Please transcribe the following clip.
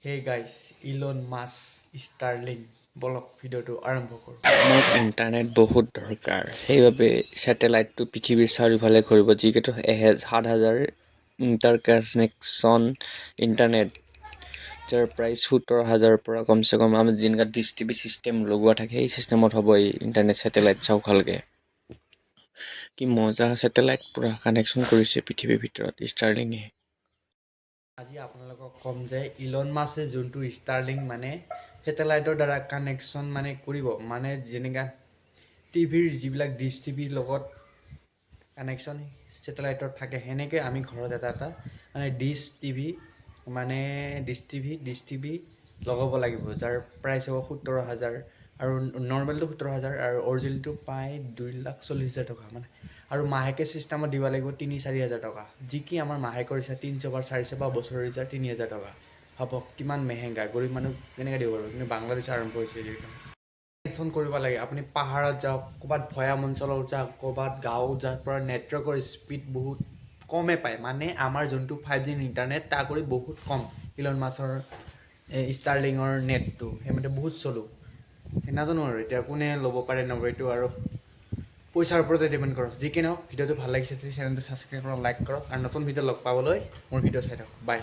Hey guys, Elon Musk, Starlink, বলক ভিডিঅ'টো আৰম্ভ কৰোঁ। মোক ইণ্টাৰনেট বহুত দৰকাৰ, সেইবাবে ছেটেলাইটটো পৃথিৱীৰ চাৰিওফালে ঘূৰিব, যিকেইটা 7,000 ইণ্টাৰ কানেকশ্যন ইণ্টাৰনেট, যাৰ প্ৰাইচ 17,000 পৰা কমচে কম আমাৰ যেনেকুৱা ডিছ টিভি চিষ্টেম লগোৱা থাকে, সেই চিষ্টেমত হ'ব এই ইণ্টাৰনেট ছেটেলাইট। চাওক ভালকৈ কি মজা ছেটেলাইট পূৰা কানেকশ্যন কৰিছে পৃথিৱীৰ ভিতৰত ষ্টাৰলিঙে। আজি আপোনালোকক ক'ম যে ইলন মাছে যোনটো ষ্টাৰলিংক মানে ছেটেলাইটৰ দ্বাৰা কানেকশ্যন মানে কৰিব, মানে যেনেকৈ টিভিৰ যিবিলাক ডিছ টিভিৰ লগত কানেকশ্যন ছেটেলাইটত থাকে, সেনেকৈ আমি ঘৰত এটা মানে ডিছ টিভি লগাব লাগিব, যাৰ প্ৰাইচ হ'ব 17,000 আৰু নৰ্মেলটো 17,000 আৰু অৰিজিনেলটো পায় 2,40,000 টকা মানে, আৰু মাহেকে চিষ্টেমত দিব লাগিব 3-4 হাজাৰ টকা, যি কি আমাৰ মাহেকৰ ৰিচাৰ্জ 300 বা 400 বা বছৰৰ ৰিচাৰ্জ 3,000 টকা। ভাবক কিমান মেহেংগা, গৰীব মানুহ কেনেকৈ দিব পাৰিব, কিন্তু বাংলাদেশে আৰম্ভ হৈছে এইটো। কানেকশ্যন কৰিব লাগে, আপুনি পাহাৰত যাওক, ক'ৰবাত ভৈয়াম অঞ্চলত যাওক, ক'ৰবাত গাঁও যাৰ পৰা নেটৱৰ্কৰ স্পীড বহুত কমে পায়, মানে আমাৰ যোনটো 5G ইণ্টাৰনেট তাৰ কৰি বহুত কম ইলন মাছৰ ষ্টাৰলিঙৰ নেটটো, সেইমতে বহুত চলো। নাজানো আৰু এতিয়া কোনে ল'ব পাৰে এইটো, আৰু পইচাৰ ওপৰতে ডিপেণ্ড কৰক। যি কি নহওক, ভিডিঅ'টো ভাল লাগিছে যদি চেনেলটো ছাবস্ক্ৰাইব কৰক, লাইক কৰক, আৰু নতুন ভিডিঅ' লগ পাবলৈ মোৰ ভিডিঅ' চাই থাকক। বাই।